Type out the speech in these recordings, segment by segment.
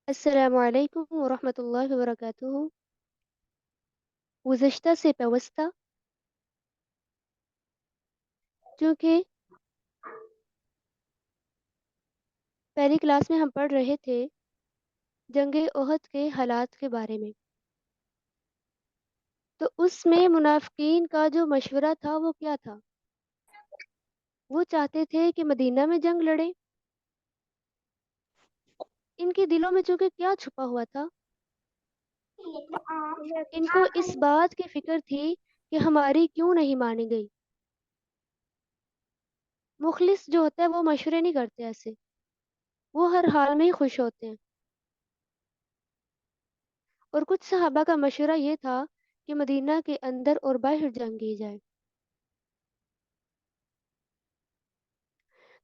السلام علیکم ورحمۃ اللہ وبرکاتہ۔ گزشتہ سے پیوستہ، چونکہ پہلی کلاس میں ہم پڑھ رہے تھے جنگ احد کے حالات کے بارے میں، تو اس میں منافقین کا جو مشورہ تھا وہ کیا تھا؟ وہ چاہتے تھے کہ مدینہ میں جنگ لڑے۔ ان کے دلوں میں چونکہ کیا چھپا ہوا تھا؟ ان کو اس بات کی فکر تھی کہ ہماری کیوں نہیں مانی گئی۔ مخلص جو ہوتا ہے وہ مشورے نہیں کرتے ایسے، وہ ہر حال میں ہی خوش ہوتے ہیں۔ اور کچھ صحابہ کا مشورہ یہ تھا کہ مدینہ کے اندر اور باہر جنگ کی جائے۔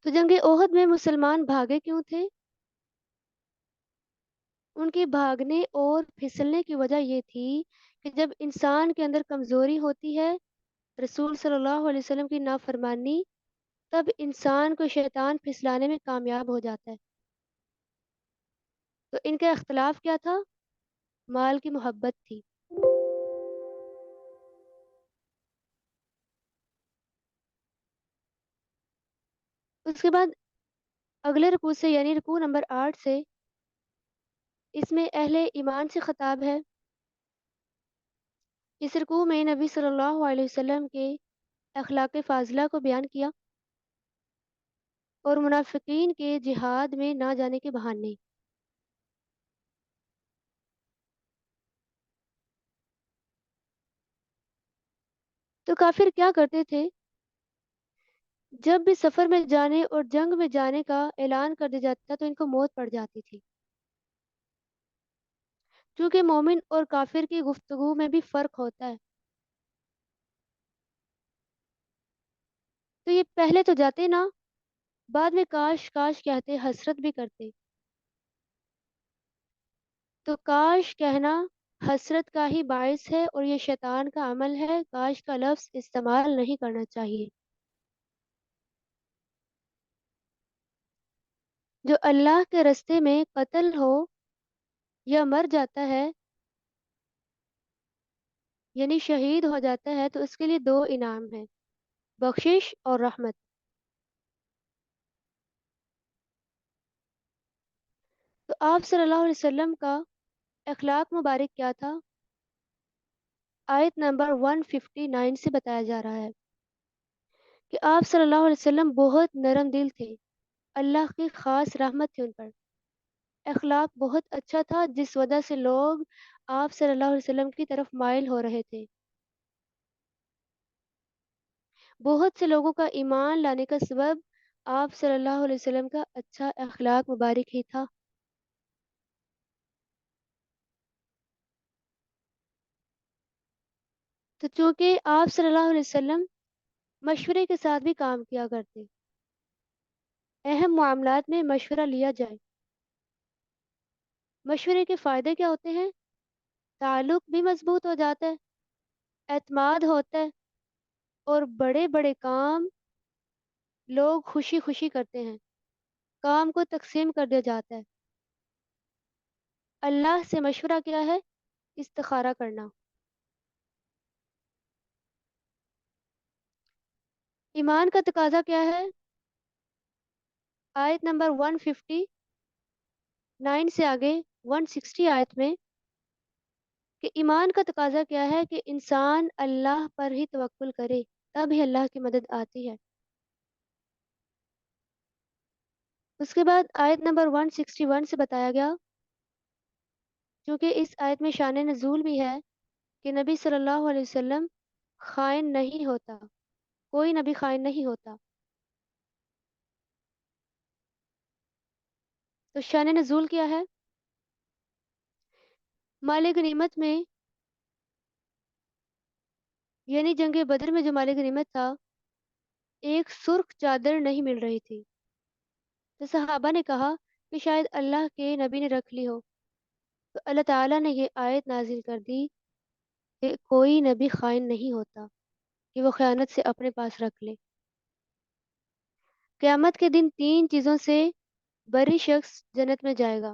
تو جنگ احد میں مسلمان بھاگے کیوں تھے؟ ان کے بھاگنے اور پھسلنے کی وجہ یہ تھی کہ جب انسان کے اندر کمزوری ہوتی ہے، رسول صلی اللہ علیہ وسلم کی نافرمانی، تب انسان کو شیطان پھسلانے میں کامیاب ہو جاتا ہے۔ تو ان کا اختلاف کیا تھا؟ مال کی محبت تھی۔ اس کے بعد اگلے رکوع سے یعنی رکوع نمبر 8 سے، اس میں اہل ایمان سے خطاب ہے۔ اس رکوع میں نبی صلی اللہ علیہ وسلم کے اخلاق فاضلہ کو بیان کیا اور منافقین کے جہاد میں نہ جانے کے بہانے۔ تو کافر کیا کرتے تھے؟ جب بھی سفر میں جانے اور جنگ میں جانے کا اعلان کر دیا جاتا تو ان کو موت پڑ جاتی تھی، کیونکہ مومن اور کافر کی گفتگو میں بھی فرق ہوتا ہے۔ تو یہ پہلے تو جاتے نا، بعد میں کاش کاش کہتے، حسرت بھی کرتے۔ تو کاش کہنا حسرت کا ہی باعث ہے، اور یہ شیطان کا عمل ہے۔ کاش کا لفظ استعمال نہیں کرنا چاہیے۔ جو اللہ کے رستے میں قتل ہو یا مر جاتا ہے، یعنی شہید ہو جاتا ہے، تو اس کے لیے دو انعام ہیں، بخشش اور رحمت۔ تو آپ صلی اللہ علیہ وسلم کا اخلاق مبارک کیا تھا؟ آیت نمبر 159 سے بتایا جا رہا ہے کہ آپ صلی اللہ علیہ وسلم بہت نرم دل تھے، اللہ کی خاص رحمت تھی ان پر۔ اخلاق بہت اچھا تھا، جس وجہ سے لوگ آپ صلی اللہ علیہ وسلم کی طرف مائل ہو رہے تھے۔ بہت سے لوگوں کا ایمان لانے کا سبب آپ صلی اللہ علیہ وسلم کا اچھا اخلاق مبارک ہی تھا۔ تو چونکہ آپ صلی اللہ علیہ وسلم مشورے کے ساتھ بھی کام کیا کرتے، اہم معاملات میں مشورہ لیا جائے۔ مشورے کے فائدے کیا ہوتے ہیں؟ تعلق بھی مضبوط ہو جاتا ہے، اعتماد ہوتا ہے، اور بڑے بڑے کام لوگ خوشی خوشی کرتے ہیں، کام کو تقسیم کر دیا جاتا ہے۔ اللہ سے مشورہ کیا ہے؟ استخارہ کرنا۔ ایمان کا تقاضا کیا ہے؟ آیت نمبر 159 سے آگے 160 آیت میں، کہ ایمان کا تقاضا کیا ہے کہ انسان اللہ پر ہی توکل کرے، تب ہی اللہ کی مدد آتی ہے۔ اس کے بعد آیت نمبر 161 سے بتایا گیا، کیونکہ اس آیت میں شان نزول بھی ہے کہ نبی صلی اللہ علیہ وسلم خائن نہیں ہوتا، کوئی نبی خائن نہیں ہوتا۔ تو شان نزول کیا ہے؟ مال غنیمت میں، یعنی جنگ بدر میں جو مال غنیمت تھا، ایک سرخ چادر نہیں مل رہی تھی۔ تو صحابہ نے کہا کہ شاید اللہ کے نبی نے رکھ لی ہو۔ تو اللہ تعالیٰ نے یہ آیت نازل کر دی کہ کوئی نبی خائن نہیں ہوتا کہ وہ خیانت سے اپنے پاس رکھ لے۔ قیامت کے دن 3 چیزوں سے بری شخص جنت میں جائے گا۔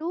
2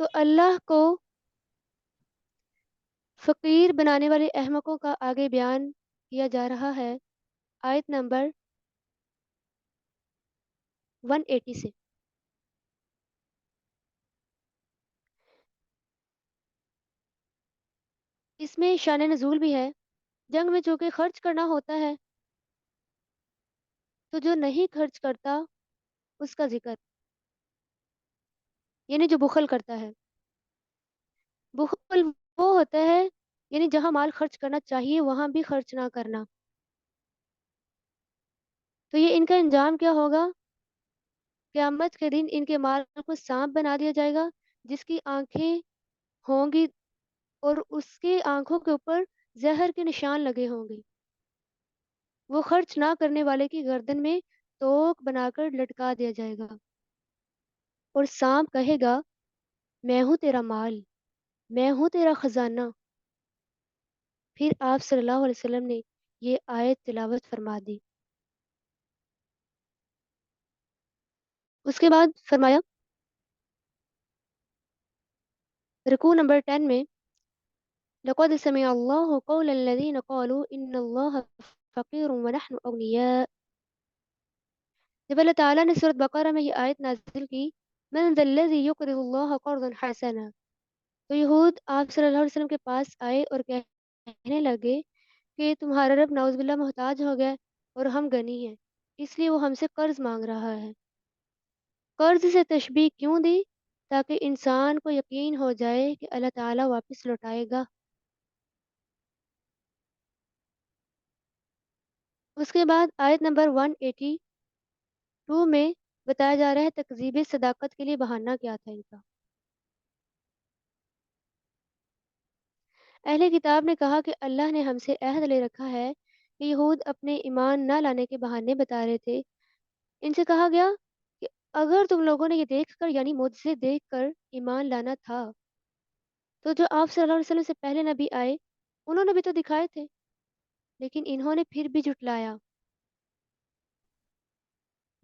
تو اللہ کو فقیر بنانے والے احمقوں کا آگے بیان کیا جا رہا ہے آیت نمبر 180 سے۔ اس میں شان نزول بھی ہے۔ جنگ میں چونکہ خرچ کرنا ہوتا ہے تو جو نہیں خرچ کرتا اس کا ذکر، یعنی جو بخل کرتا ہے۔ بخل وہ ہوتا ہے یعنی جہاں مال خرچ کرنا چاہیے وہاں بھی خرچ نہ کرنا۔ تو یہ ان کا انجام کیا ہوگا؟ قیامت کے دن ان کے مال کو سانپ بنا دیا جائے گا جس کی آنکھیں ہوں گی اور اس کے آنکھوں کے اوپر زہر کے نشان لگے ہوں گے۔ وہ خرچ نہ کرنے والے کی گردن میں توک بنا کر لٹکا دیا جائے گا اور سانپ کہے گا میں ہوں تیرا مال، میں ہوں تیرا خزانہ۔ پھر آپ صلی اللہ علیہ وسلم نے یہ آیت تلاوت فرما دی۔ اس کے بعد فرمایا رکوع نمبر 10 میں لقد سمع الله قول الذين قالوا ان الله فقير ونحن اغنياء۔ جب اللہ تعالیٰ نے سورۃ بقرہ میں یہ آیت نازل کی من ذا الذي يقرض الله قرضا حسنا، تو یہود آپ صلی اللہ علیہ وسلم کے پاس آئے اور کہنے لگے کہ تمہارا رب نعوذ باللہ محتاج ہو گیا اور ہم غنی ہیں، اس لیے وہ ہم سے قرض مانگ رہا ہے۔ قرض سے تشبیہ کیوں دی؟ تاکہ انسان کو یقین ہو جائے کہ اللہ تعالیٰ واپس لوٹائے گا۔ اس کے بعد آیت نمبر 182 میں بتایا جا رہا ہے تکذیب صداقت کے لیے بہانہ کیا تھا ان کا۔ اہل کتاب نے کہا کہ اللہ نے ہم سے عہد لے رکھا ہے کہ یہود اپنے ایمان نہ لانے کے بہانے بتا رہے تھے۔ ان سے کہا گیا کہ اگر تم لوگوں نے یہ دیکھ کر یعنی معجزے دیکھ کر ایمان لانا تھا تو جو آپ صلی اللہ علیہ وسلم سے پہلے نبی آئے انہوں نے بھی تو دکھائے تھے، لیکن انہوں نے پھر بھی جھٹلایا۔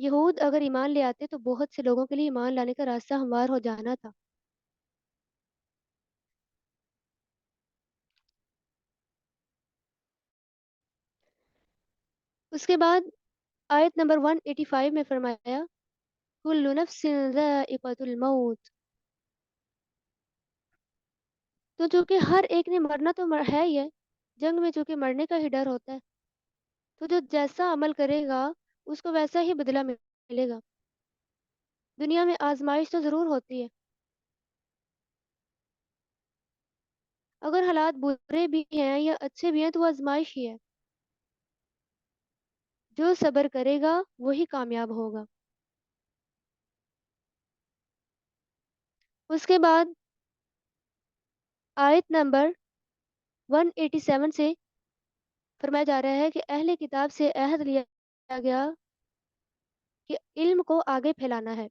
یہود اگر ایمان لے آتے تو بہت سے لوگوں کے لیے ایمان لانے کا راستہ ہموار ہو جانا تھا۔ اس کے بعد آیت نمبر 185 میں فرمایا کل نفس ذائقۃ الموت، تو چونکہ ہر ایک نے مرنا تو ہے ہی ہے، جنگ میں چونکہ مرنے کا ہی ڈر ہوتا ہے، تو جو جیسا عمل کرے گا اس کو ویسا ہی بدلہ ملے گا۔ دنیا میں آزمائش تو ضرور ہوتی ہے، اگر حالات برے بھی ہیں یا اچھے بھی ہیں تو وہ آزمائش ہی ہے۔ جو صبر کرے گا وہی کامیاب ہوگا۔ اس کے بعد آیت نمبر 187 سے فرمایا جا رہا ہے کہ اہل کتاب سے عہد لیا گیا کہ علم کو آگے پھیلانا ہے۔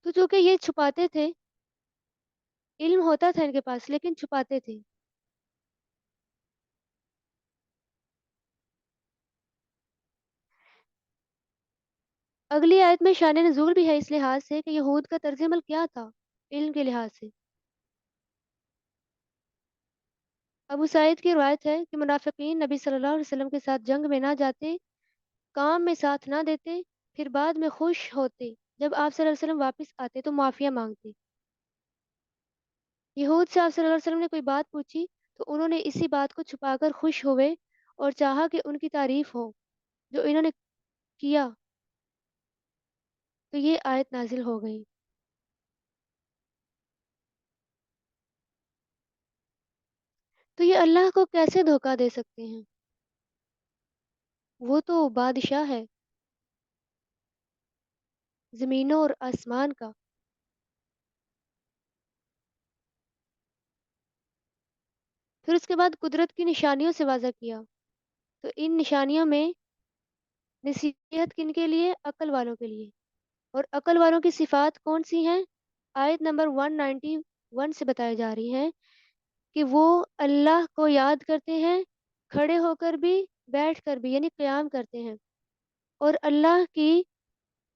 تو چونکہ یہ چھپاتے تھے، علم ہوتا تھا ان کے پاس لیکن چھپاتے تھے۔ اگلی آیت میں شان نزول بھی ہے اس لحاظ سے کہ یہود کا طرز عمل کیا تھا علم کے لحاظ سے۔ ابو سعید کی روایت ہے کہ منافقین نبی صلی اللہ علیہ وسلم کے ساتھ جنگ میں نہ جاتے، کام میں ساتھ نہ دیتے، پھر بعد میں خوش ہوتے جب آپ صلی اللہ علیہ وسلم واپس آتے تو معافیہ مانگتے۔ یہود سے آپ صلی اللہ علیہ وسلم نے کوئی بات پوچھی تو انہوں نے اسی بات کو چھپا کر خوش ہوئے اور چاہا کہ ان کی تعریف ہو جو انہوں نے کیا، تو یہ آیت نازل ہو گئی۔ تو یہ اللہ کو کیسے دھوکہ دے سکتے ہیں؟ وہ تو بادشاہ ہے زمینوں اور آسمان کا۔ پھر اس کے بعد قدرت کی نشانیوں سے واضح کیا، تو ان نشانیوں میں نصیحت کن کے لیے؟ عقل والوں کے لیے۔ اور عقل والوں کی صفات کون سی ہیں؟ آیت نمبر 191 سے بتائی جا رہی ہیں کہ وہ اللہ کو یاد کرتے ہیں کھڑے ہو کر بھی بیٹھ کر بھی یعنی قیام کرتے ہیں، اور اللہ کی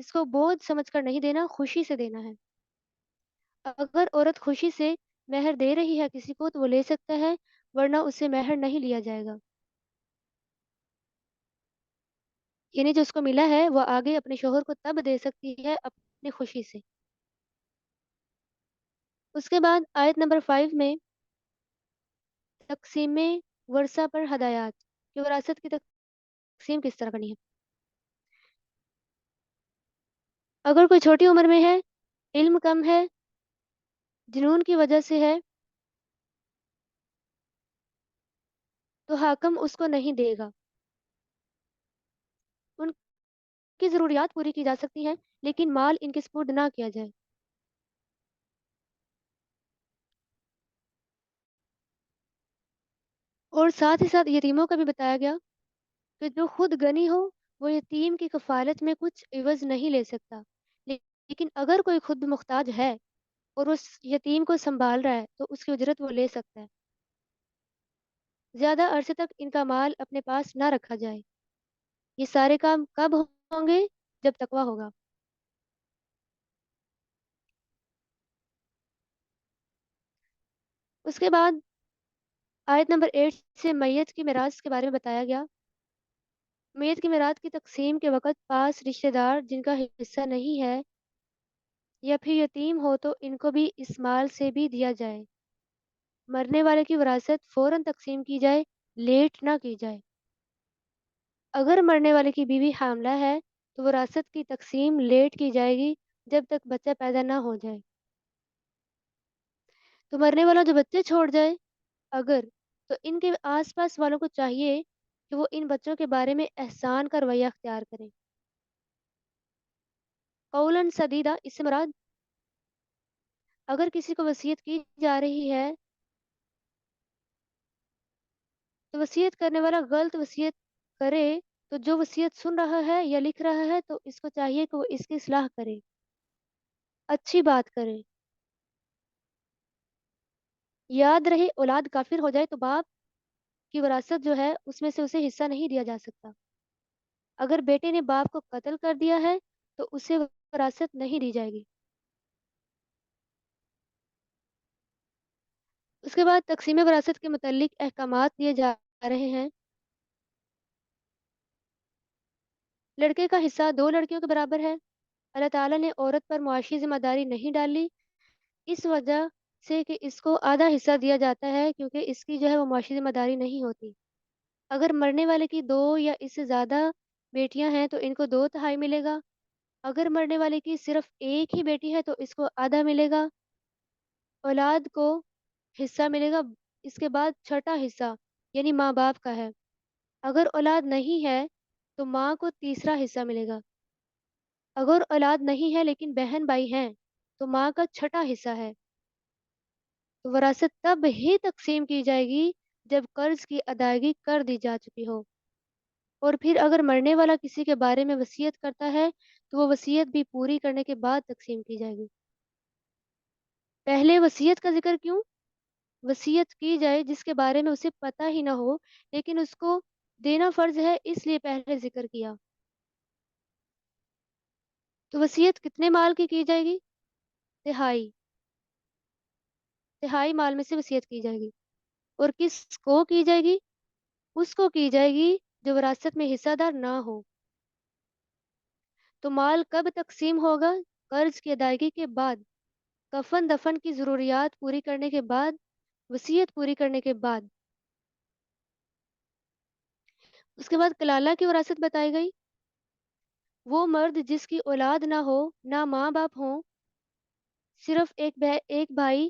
اس کو بوجھ سمجھ کر نہیں دینا، خوشی سے دینا ہے۔ اگر عورت خوشی سے مہر دے رہی ہے کسی کو تو وہ لے سکتا ہے، ورنہ اسے مہر نہیں لیا جائے گا۔ یعنی جو اس کو ملا ہے وہ آگے اپنے شوہر کو تب دے سکتی ہے اپنی خوشی سے۔ اس کے بعد آیت نمبر 5 میں تقسیم ورثہ پر ہدایات کہ وراثت کی تقسیم کس طرح کرنی ہے۔ اگر کوئی چھوٹی عمر میں ہے، علم کم ہے، جنون کی وجہ سے ہے، تو حاکم اس کو نہیں دے گا۔ ان کی ضروریات پوری کی جا سکتی ہیں لیکن مال ان کے سپرد نہ کیا جائے۔ اور ساتھ ہی ساتھ یتیموں کا بھی بتایا گیا کہ جو خود غنی ہو وہ یتیم کی کفالت میں کچھ عوض نہیں لے سکتا، لیکن اگر کوئی خود محتاج ہے اور اس یتیم کو سنبھال رہا ہے تو اس کی اجرت وہ لے سکتا ہے۔ زیادہ عرصے تک ان کا مال اپنے پاس نہ رکھا جائے۔ یہ سارے کام کب ہوں گے؟ جب تقویٰ ہوگا۔ اس کے بعد آیت نمبر 8 سے میت کی میراث کے بارے میں بتایا گیا۔ میت کی میراث کی تقسیم کے وقت پاس رشتہ دار جن کا حصہ نہیں ہے یا پھر یتیم ہو تو ان کو بھی اس مال سے بھی دیا جائے۔ مرنے والے کی وراثت فوراً تقسیم کی جائے، لیٹ نہ کی جائے۔ اگر مرنے والے کی بیوی حاملہ ہے تو وراثت کی تقسیم لیٹ کی جائے گی جب تک بچہ پیدا نہ ہو جائے۔ تو مرنے والا جو بچے چھوڑ جائے اگر، تو ان کے آس پاس والوں کو چاہیے کہ وہ ان بچوں کے بارے میں احسان کا رویہ اختیار کریں۔ قولاً سدیدہ، اس سے مراد اگر کسی کو وصیت کی جا رہی ہے تو وصیت کرنے والا غلط وصیت کرے تو جو وصیت سن رہا ہے یا لکھ رہا ہے تو اس کو چاہیے کہ وہ اس کی اصلاح کرے، اچھی بات کرے۔ یاد رہے اولاد کافر ہو جائے تو باپ کی وراثت جو ہے اس میں سے اسے حصہ نہیں دیا جا سکتا۔ اگر بیٹے نے باپ کو قتل کر دیا ہے تو اسے وراثت نہیں دی جائے گی۔ اس کے بعد تقسیم وراثت کے متعلق احکامات دیے جا رہے ہیں۔ لڑکے کا حصہ 2 لڑکیوں کے برابر ہے۔ اللہ تعالیٰ نے عورت پر معاشی ذمہ داری نہیں ڈالی اس وجہ سے کہ اس کو آدھا حصہ دیا جاتا ہے کیونکہ اس کی جو ہے وہ معاشی ذمہ داری نہیں ہوتی۔ اگر مرنے والے کی 2 یا اس سے زیادہ بیٹیاں ہیں تو ان کو 2/3 ملے گا۔ اگر مرنے والے کی صرف ایک ہی بیٹی ہے تو اس کو آدھا ملے گا۔ اولاد کو حصہ ملے گا، اس کے بعد چھٹا حصہ یعنی ماں باپ کا ہے۔ اگر اولاد نہیں ہے تو ماں کو تیسرا حصہ ملے گا۔ اگر اولاد نہیں ہے لیکن بہن بھائی ہیں تو ماں کا چھٹا حصہ ہے۔ تو وراثت تب ہی تقسیم کی جائے گی جب قرض کی ادائیگی کر دی جا چکی ہو، اور پھر اگر مرنے والا کسی کے بارے میں وصیت کرتا ہے تو وہ وصیت بھی پوری کرنے کے بعد تقسیم کی جائے گی۔ پہلے وصیت کا ذکر کیوں؟ وصیت کی جائے جس کے بارے میں اسے پتہ ہی نہ ہو لیکن اس کو دینا فرض ہے، اس لیے پہلے ذکر کیا۔ تو وصیت کتنے مال کی جائے گی؟ تہائی، تہائی مال میں سے وصیت کی جائے گی۔ اور کس کو کی جائے گی؟ اس کو کی جائے گی جو وراثت میں حصہ دار نہ ہو۔ تو مال کب تقسیم ہوگا؟ قرض کی ادائیگی کے بعد، کفن دفن کی ضروریات پوری کرنے کے بعد، وصیت پوری کرنے کے بعد۔ اس کے بعد کلالہ کی وراثت بتائی گئی۔ وہ مرد جس کی اولاد نہ ہو، نہ ماں باپ ہوں، صرف ایک بھائی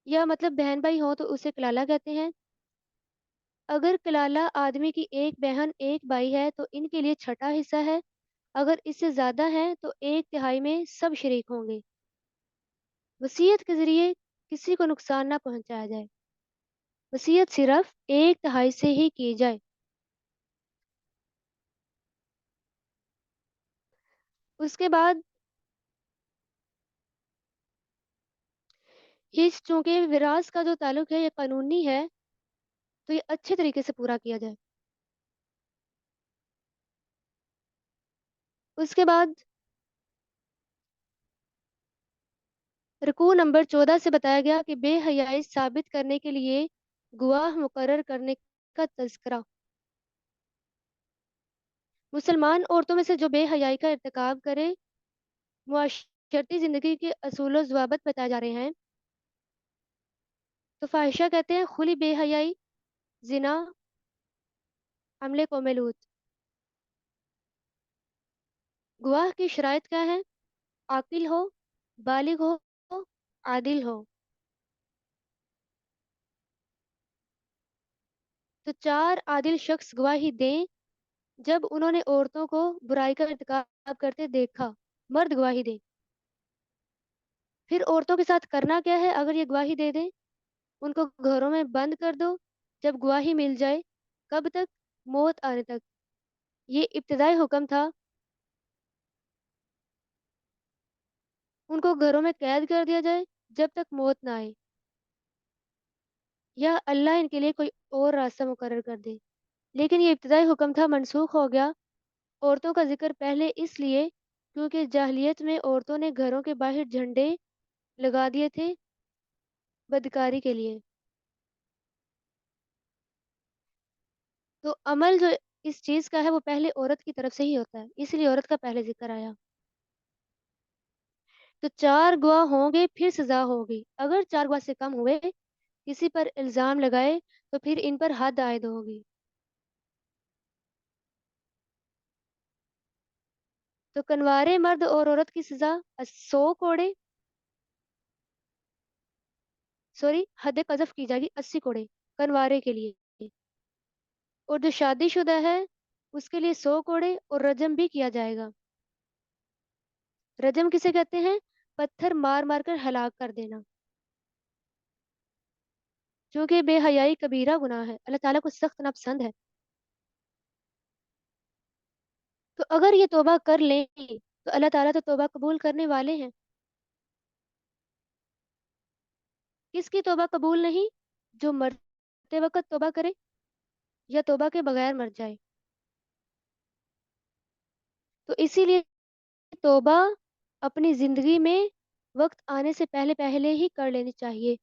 یا مطلب بہن بھائی ہوں تو اسے کلالہ کہتے ہیں۔ اگر کلالہ آدمی کی ایک بہن ایک بھائی ہے تو ان کے لیے چھٹا حصہ ہے۔ اگر اس سے زیادہ ہے تو 1/3 میں سب شریک ہوں گے۔ وصیت کے ذریعے کسی کو نقصان نہ پہنچایا جائے، وصیت صرف 1/3 سے ہی کی جائے۔ اس کے بعد یہ چونکہ وراثت کا جو تعلق ہے یہ قانونی ہے تو یہ اچھے طریقے سے پورا کیا جائے۔ اس کے بعد رکوع نمبر 14 سے بتایا گیا کہ بے حیائی ثابت کرنے کے لیے گواہ مقرر کرنے کا تذکرہ۔ مسلمان عورتوں میں سے جو بے حیائی کا ارتکاب کرے، معاشرتی زندگی کے اصول و ضوابط بتائے جا رہے ہیں۔ تو فاحشہ کہتے ہیں کھلی بے حیائی، زنا، عمل قوم لوط۔ گواہ کی شرائط کیا ہے؟ عاقل ہو، بالغ ہو، عادل ہو۔ تو 4 عادل شخص گواہی دیں جب انہوں نے عورتوں کو برائی کا ارتکاب کرتے دیکھا۔ مرد گواہی دیں۔ پھر عورتوں کے ساتھ کرنا کیا ہے اگر یہ گواہی دے دیں؟ ان کو گھروں میں بند کر دو جب گواہی مل جائے۔ کب تک؟ موت آنے تک۔ یہ ابتدائی حکم تھا۔ ان کو گھروں میں قید کر دیا جائے جب تک موت نہ آئے، یا اللہ ان کے لیے کوئی اور راستہ مقرر کر دے۔ لیکن یہ ابتدائی حکم تھا، منسوخ ہو گیا۔ عورتوں کا ذکر پہلے اس لیے کیونکہ جاہلیت میں عورتوں نے گھروں کے باہر جھنڈے لگا دیے تھے بدکاری کے لیے۔ تو عمل جو اس چیز کا ہے وہ پہلے عورت کی طرف سے ہی ہوتا ہے، اس لیے عورت کا پہلے ذکر آیا۔ تو 4 گواہ ہوں گے پھر سزا ہوگی۔ اگر 4 گواہ سے کم ہوئے، کسی پر الزام لگائے تو پھر ان پر حد عائد ہوگی۔ تو کنوارے مرد اور عورت کی سزا 100 کوڑے، حد قذف کی جائے گی 80 کوڑے کنوارے کے لیے، اور جو شادی شدہ ہے اس کے لیے 100 کوڑے اور رجم بھی کیا جائے گا۔ رجم کسے کہتے ہیں؟ پتھر مار مار کر ہلاک کر دینا، کیونکہ بے حیائی کبیرہ گناہ ہے، اللہ تعالیٰ کو سخت ناپسند ہے۔ تو اگر یہ توبہ کر لیں تو اللہ تعالیٰ تو توبہ قبول کرنے والے ہیں۔ کس کی توبہ قبول نہیں؟ جو مرتے وقت توبہ کرے یا توبہ کے بغیر مر جائے۔ تو اسی لیے توبہ اپنی زندگی میں وقت آنے سے پہلے پہلے ہی کر لینی چاہیے۔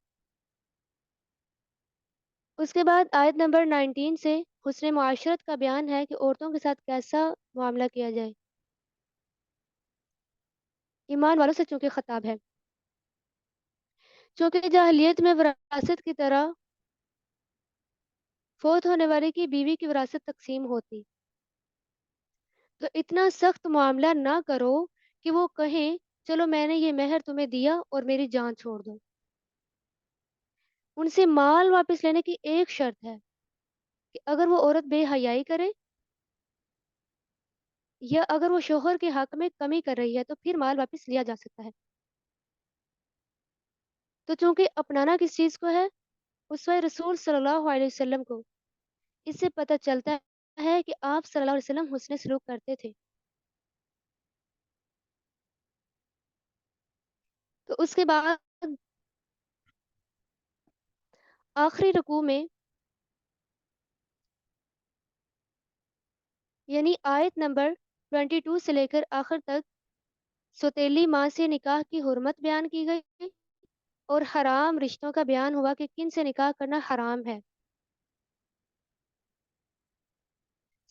اس کے بعد آیت نمبر 19 سے حسن معاشرت کا بیان ہے کہ عورتوں کے ساتھ کیسا معاملہ کیا جائے۔ ایمان والوں سے چونکہ خطاب ہے، چونکہ جاہلیت میں وراثت کی طرح فوت ہونے والے کی بیوی کی وراثت تقسیم ہوتی، تو اتنا سخت معاملہ نہ کرو کہ وہ کہیں چلو میں نے یہ مہر تمہیں دیا اور میری جان چھوڑ دو۔ ان سے مال واپس لینے کی ایک شرط ہے کہ اگر وہ عورت بے حیائی کرے یا اگر وہ شوہر کے حق میں کمی کر رہی ہے تو پھر مال واپس لیا جا سکتا ہے۔ تو چونکہ اپنانا کس چیز کو ہے؟ اسوہ رسول صلی اللہ علیہ وسلم کو۔ اس سے پتہ چلتا ہے کہ آپ صلی اللہ علیہ وسلم حسن سلوک کرتے تھے۔ تو اس کے بعد آخری رکوع میں یعنی آیت نمبر 22 سے لے کر آخر تک سوتیلی ماں سے نکاح کی حرمت بیان کی گئی اور حرام رشتوں کا بیان ہوا کہ کن سے نکاح کرنا حرام ہے۔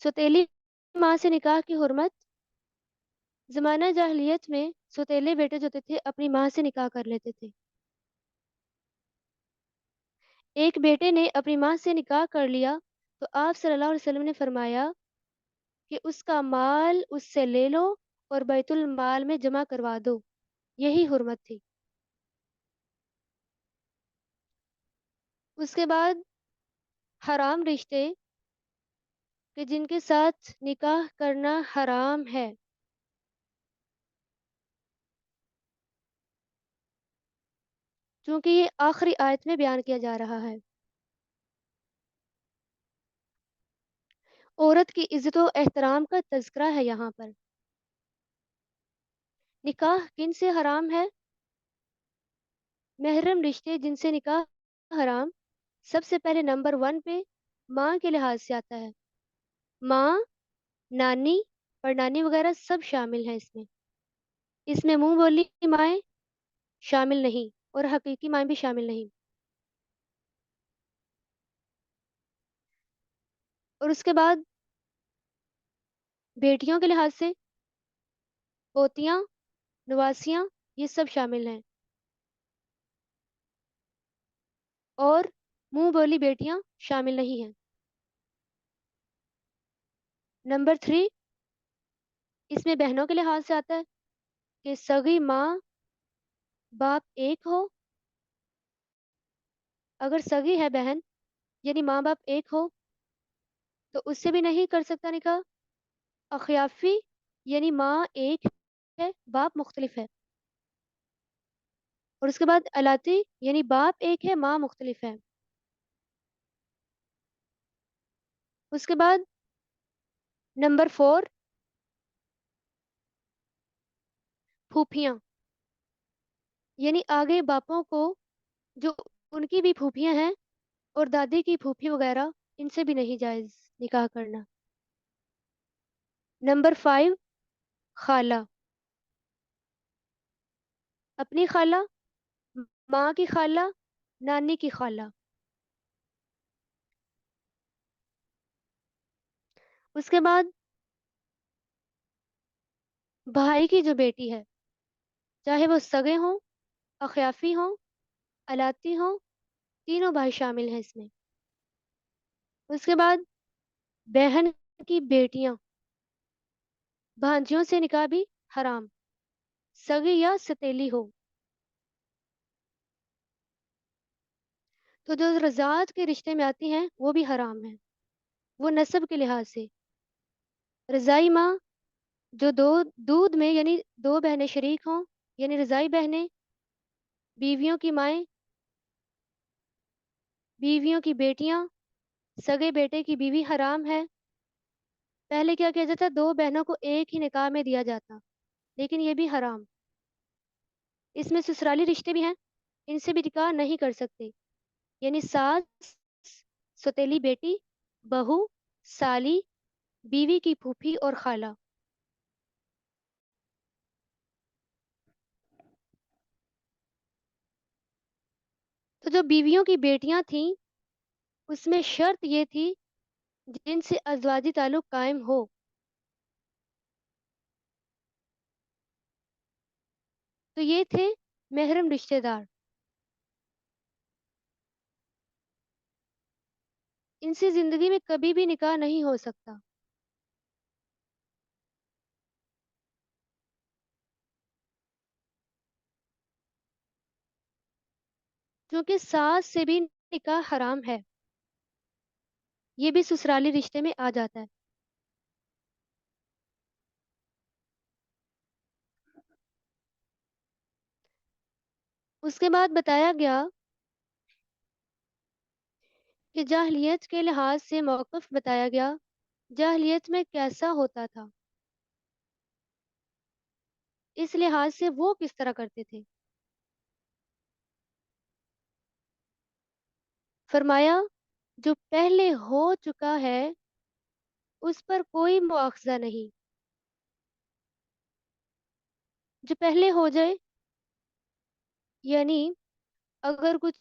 سوتیلی ماں سے نکاح کی حرمت، زمانہ جاہلیت میں سوتیلے بیٹے جو تھے اپنی ماں سے نکاح کر لیتے تھے۔ ایک بیٹے نے اپنی ماں سے نکاح کر لیا تو آپ صلی اللہ علیہ وسلم نے فرمایا کہ اس کا مال اس سے لے لو اور بیت المال میں جمع کروا دو۔ یہی حرمت تھی۔ اس کے بعد حرام رشتے کہ جن کے ساتھ نکاح کرنا حرام ہے، چونکہ یہ آخری آیت میں بیان کیا جا رہا ہے۔ عورت کی عزت و احترام کا تذکرہ ہے یہاں پر۔ نکاح کن سے حرام ہے؟ محرم رشتے جن سے نکاح حرام، سب سے پہلے نمبر 1 پہ ماں کے لحاظ سے آتا ہے۔ ماں، نانی، پڑنانی وغیرہ سب شامل ہیں اس میں۔ اس میں منہ بولی مائیں شامل نہیں اور حقیقی مائیں بھی شامل نہیں۔ اور اس کے بعد بیٹیوں کے لحاظ سے پوتیاں، نواسیاں، یہ سب شامل ہیں، اور منہ بولی بیٹیاں شامل نہیں ہیں۔ نمبر 3، اس میں بہنوں کے لحاظ سے آتا ہے کہ سگی ماں باپ ایک ہو، اگر سگی ہے بہن یعنی ماں باپ ایک ہو تو اس سے بھی نہیں کر سکتا نکاح۔ اخیافی یعنی ماں ایک ہے باپ مختلف ہے۔ اور اس کے بعد الاتی یعنی باپ ایک ہے ماں مختلف ہے۔ اس کے بعد نمبر 4، پھوپھیاں، یعنی آگے باپوں کو جو ان کی بھی پھوپھیاں ہیں اور دادی کی پھوپھی وغیرہ، ان سے بھی نہیں جائز نکاح کرنا۔ نمبر 5، خالہ، اپنی خالہ، ماں کی خالہ، نانی کی خالہ۔ اس کے بعد بھائی کی جو بیٹی ہے، چاہے وہ سگے ہوں، اخیافی ہوں، الاتی ہوں، تینوں بھائی شامل ہیں اس میں۔ اس کے بعد بہن کی بیٹیاں، بھانجیوں سے نکاح بھی حرام، سگی یا ستیلی ہو۔ تو جو رضاعت کے رشتے میں آتی ہیں وہ بھی حرام ہیں، وہ نسب کے لحاظ سے۔ رضائی ماں جو دودھ میں یعنی دو بہنیں شریک ہوں یعنی رضائی بہنیں، بیویوں کی مائیں، بیویوں کی بیٹیاں، سگے بیٹے کی بیوی حرام ہے۔ پہلے کیا کیا جاتا، دو بہنوں کو ایک ہی نکاح میں دیا جاتا، لیکن یہ بھی حرام۔ اس میں سسرالی رشتے بھی ہیں، ان سے بھی نکاح نہیں کر سکتے، یعنی ساس، سوتیلی بیٹی، بہو، سالی، بیوی کی پھوپھی اور خالہ۔ تو جو بیویوں کی بیٹیاں تھیں اس میں شرط یہ تھی جن سے ازواجی تعلق قائم ہو، تو یہ تھے محرم رشتہ دار، ان سے زندگی میں کبھی بھی نکاح نہیں ہو سکتا۔ کیونکہ ساس سے بھی نکاح حرام ہے، یہ بھی سسرالی رشتے میں آ جاتا ہے۔ اس کے بعد بتایا گیا کہ جاہلیت کے لحاظ سے موقف بتایا گیا، جاہلیت میں کیسا ہوتا تھا، اس لحاظ سے وہ کس طرح کرتے تھے۔ فرمایا جو پہلے ہو چکا ہے اس پر کوئی مواخذہ نہیں، جو پہلے ہو جائے یعنی اگر کچھ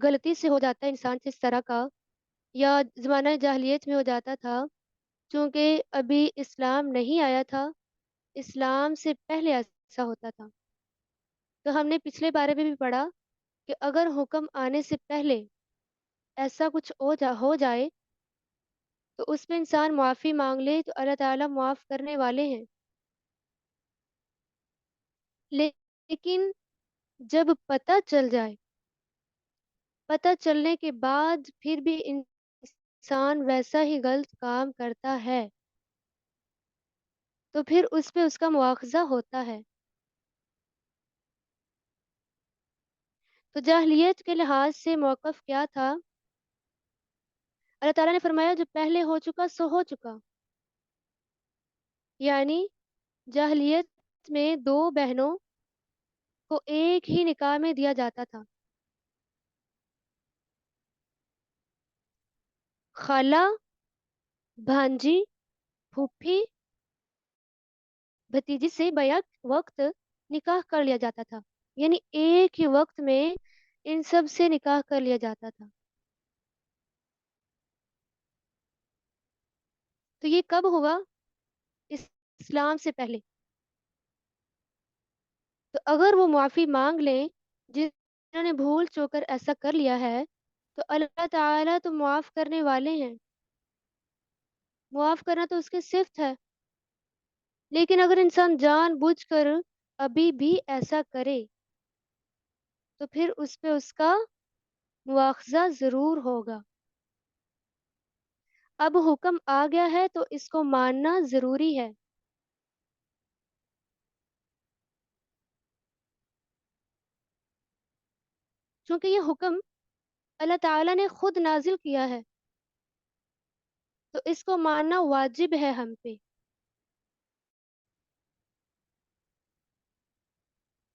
غلطی سے ہو جاتا ہے انسان سے اس طرح کا، یا زمانہ جاہلیت میں ہو جاتا تھا، چونکہ ابھی اسلام نہیں آیا تھا، اسلام سے پہلے ایسا ہوتا تھا، تو ہم نے پچھلے بارے میں بھی پڑھا کہ اگر حکم آنے سے پہلے ایسا کچھ ہو جائے تو اس پہ انسان معافی مانگ لے تو اللہ تعالیٰ معاف کرنے والے ہیں، لیکن جب پتہ چل جائے، پتہ چلنے کے بعد پھر بھی انسان ویسا ہی غلط کام کرتا ہے تو پھر اس پہ اس کا مواخذہ ہوتا ہے۔ تو جاہلیت کے لحاظ سے موقف کیا تھا، اللہ تعالیٰ نے فرمایا جو پہلے ہو چکا سو ہو چکا، یعنی جاہلیت میں دو بہنوں کو ایک ہی نکاح میں دیا جاتا تھا، خالہ، بھانجی، پھوپھی، بھتیجی سے بیک وقت نکاح کر لیا جاتا تھا۔ یعنی ایک ہی وقت میں ان سب سے نکاح کر لیا جاتا تھا. تو یہ کب ہوا؟ اسلام سے پہلے. تو اگر وہ معافی مانگ لیں، جنہوں نے بھول چوک کر ایسا کر لیا ہے، تو اللہ تعالیٰ تو معاف کرنے والے ہیں. معاف کرنا تو اس کی صفت ہے. لیکن اگر انسان جان بوجھ کر ابھی بھی ایسا کرے تو پھر اس پہ اس کا مواخذہ ضرور ہوگا. اب حکم آ گیا ہے تو اس کو ماننا ضروری ہے. چونکہ یہ حکم اللہ تعالیٰ نے خود نازل کیا ہے تو اس کو ماننا واجب ہے ہم پہ.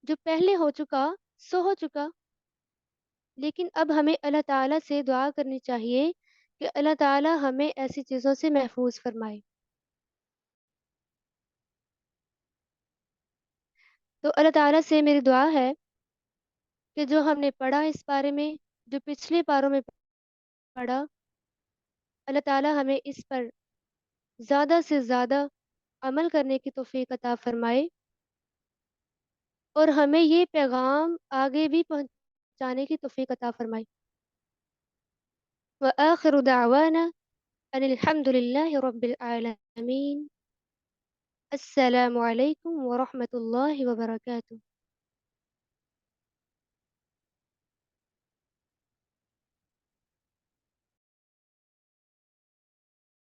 جو پہلے ہو چکا سو ہو چکا. لیکن اب ہمیں اللہ تعالیٰ سے دعا کرنی چاہیے کہ اللہ تعالیٰ ہمیں ایسی چیزوں سے محفوظ فرمائے. تو اللہ تعالیٰ سے میری دعا ہے کہ جو ہم نے پڑھا اس بارے میں، جو پچھلے پاروں میں پڑھا، اللہ تعالیٰ ہمیں اس پر زیادہ سے زیادہ عمل کرنے کی توفیق عطا فرمائے اور ہمیں یہ پیغام آگے بھی پہنچانے کی توفیق عطا فرمائے. وآخر دعوانا ان الحمد للہ رب العالمین. السلام علیکم ورحمۃ اللہ وبرکاتہ.